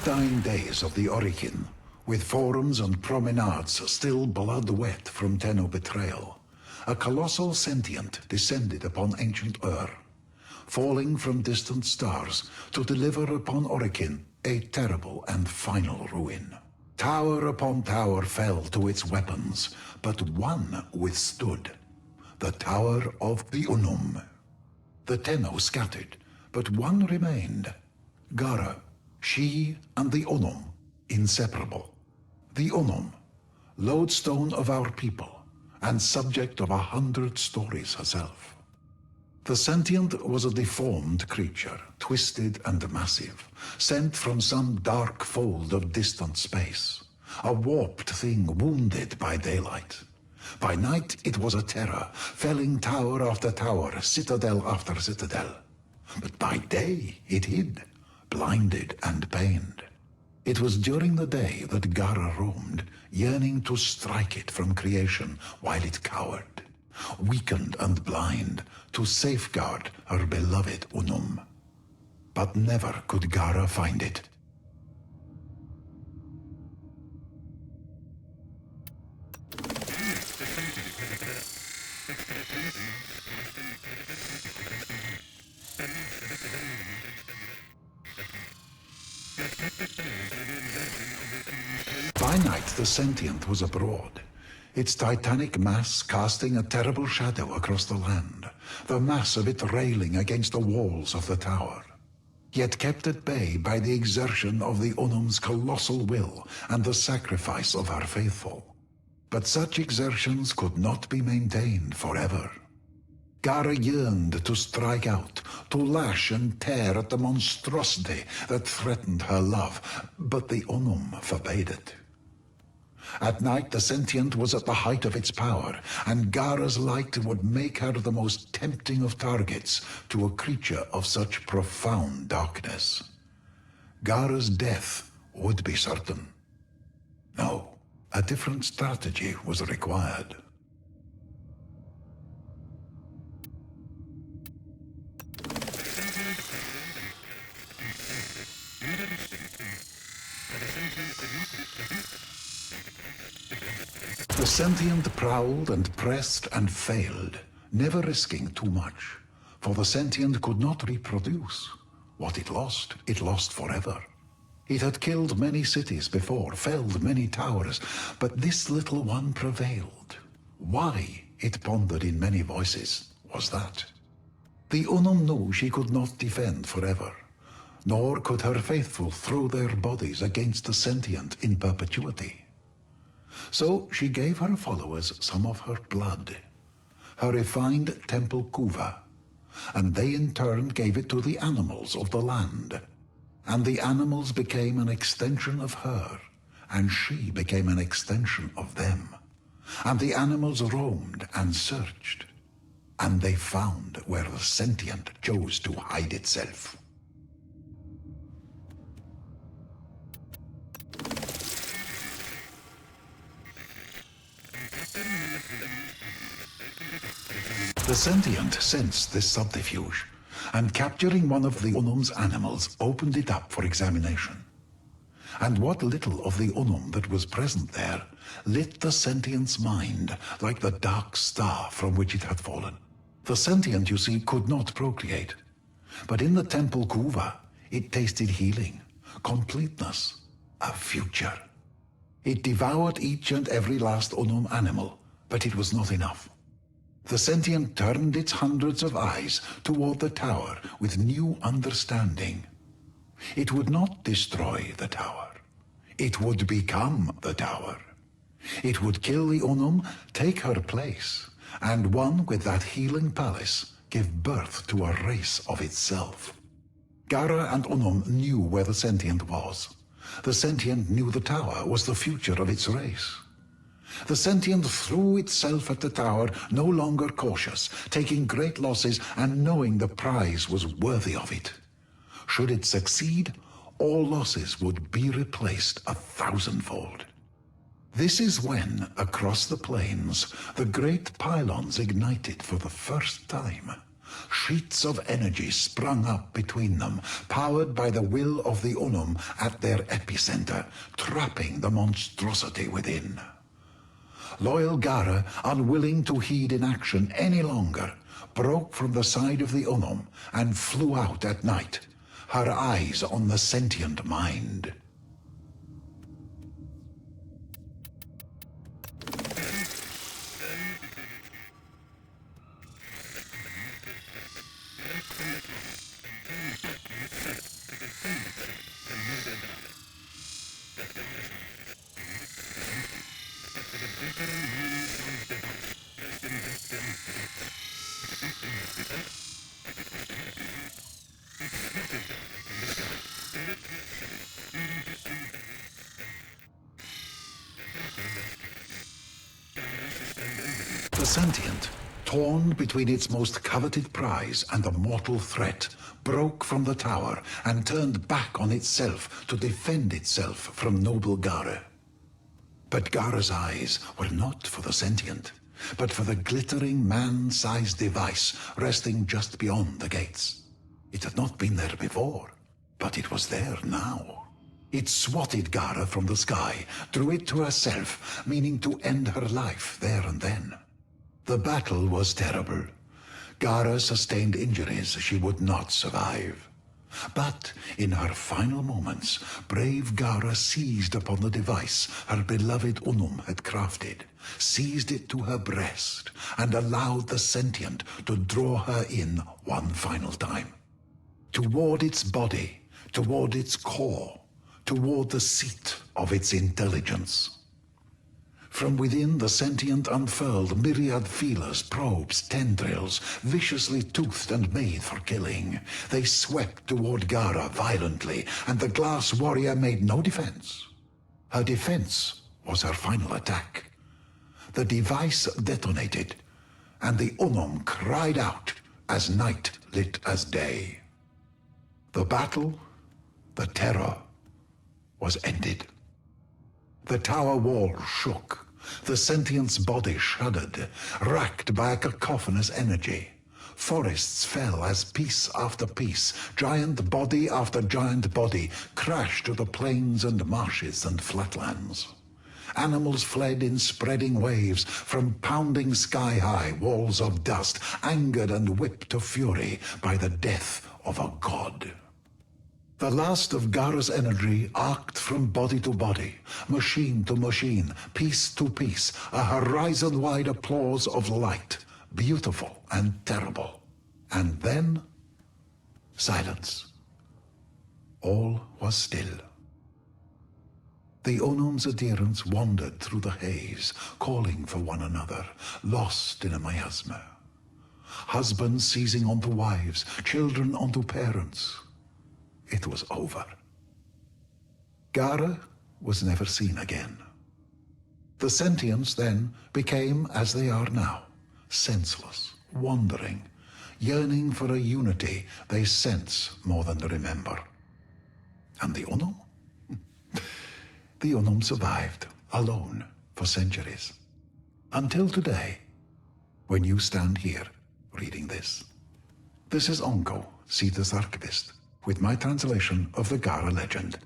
dying days of the Orichin, with forums and promenades still blood-wet from Tenno betrayal, a colossal sentient descended upon ancient Ur, falling from distant stars to deliver upon Orichin a terrible and final ruin. Tower upon tower fell to its weapons, but one withstood, the Tower of the Unum. The Tenno scattered, but one remained, Gara, she and the Unum, inseparable. The Unum, lodestone of our people, and subject of 100 stories herself. The sentient was a deformed creature, twisted and massive, sent from some dark fold of distant space, a warped thing wounded by daylight. By night it was a terror, felling tower after tower, citadel after citadel. But by day it hid, blinded and pained. It was during the day that Gara roamed, yearning to strike it from creation while it cowered, weakened and blind, to safeguard her beloved Unum. But never could Gara find it. By night the sentient was abroad, its titanic mass casting a terrible shadow across the land, the mass of it railing against the walls of the tower, yet kept at bay by the exertion of the Unum's colossal will and the sacrifice of her faithful. But such exertions could not be maintained forever. Gara yearned to strike out, to lash and tear at the monstrosity that threatened her love, but the Unum forbade it. At night the sentient was at the height of its power, and Gara's light would make her the most tempting of targets to a creature of such profound darkness. Gara's death would be certain. No, a different strategy was required. The sentient prowled and pressed and failed, never risking too much, for the sentient could not reproduce. What it lost forever. It had killed many cities before, felled many towers, but this little one prevailed. Why, it pondered in many voices, was that? The Unum knew she could not defend forever, nor could her faithful throw their bodies against the sentient in perpetuity. So she gave her followers some of her blood, her refined temple kuva, and they in turn gave it to the animals of the land. And the animals became an extension of her, and she became an extension of them. And the animals roamed and searched, and they found where the sentient chose to hide itself. The sentient sensed this subterfuge, and capturing one of the Unum's animals, opened it up for examination. And what little of the Unum that was present there lit the sentient's mind like the dark star from which it had fallen. The sentient, you see, could not procreate, but in the temple kuva it tasted healing, completeness, a future. It devoured each and every last Unum animal, but it was not enough. The sentient turned its hundreds of eyes toward the tower with new understanding. It would not destroy the tower. It would become the tower. It would kill the Unum, take her place, and one with that healing palace give birth to a race of itself. Gara and Unum knew where the sentient was. The sentient knew the tower was the future of its race. The sentient threw itself at the tower, no longer cautious, taking great losses and knowing the prize was worthy of it. Should it succeed, all losses would be replaced 1,000-fold. This is when, across the plains, the great pylons ignited for the first time, Sheets of energy sprung up between them, powered by the will of the Unum at their epicenter, trapping the monstrosity within. Loyal Gara, unwilling to heed inaction any longer, broke from the side of the Unum and flew out at night, her eyes on the sentient mind. The sentient, torn between its most coveted prize and the mortal threat, broke from the tower and turned back on itself to defend itself from noble Gara. But Gara's eyes were not for the sentient, but for the glittering man-sized device resting just beyond the gates. It had not been there before, but it was there now. It swatted Gara from the sky, drew it to herself, meaning to end her life there and then. The battle was terrible. Gara sustained injuries she would not survive. But in her final moments, brave Gara seized upon the device her beloved Unum had crafted, seized it to her breast, and allowed the sentient to draw her in one final time. Toward its body, toward its core, toward the seat of its intelligence. From within, the sentient unfurled myriad feelers, probes, tendrils, viciously toothed and made for killing. They swept toward Gara violently, and the glass warrior made no defense. Her defense was her final attack. The device detonated, and the Unum cried out as night lit as day. The battle, the terror, was ended. The tower wall shook. The sentient's body shuddered, racked by a cacophonous energy. Forests fell as piece after piece, giant body after giant body, crashed to the plains and marshes and flatlands. Animals fled in spreading waves from pounding sky-high walls of dust, angered and whipped to fury by the death of a god. The last of Gara's energy arced from body to body, machine to machine, piece to piece, a horizon-wide applause of light, beautiful and terrible. And then, silence. All was still. The Unum's adherents wandered through the haze, calling for one another, lost in a miasma. Husbands seizing onto wives, children onto parents. It was over. Gara was never seen again. The sentients then became as they are now, senseless, wandering, yearning for a unity they sense more than they remember. And the Unum? The Unum survived, alone, for centuries. Until today, when you stand here reading this. This is Onkko, Cetus Archivist, with my translation of the Gara legend.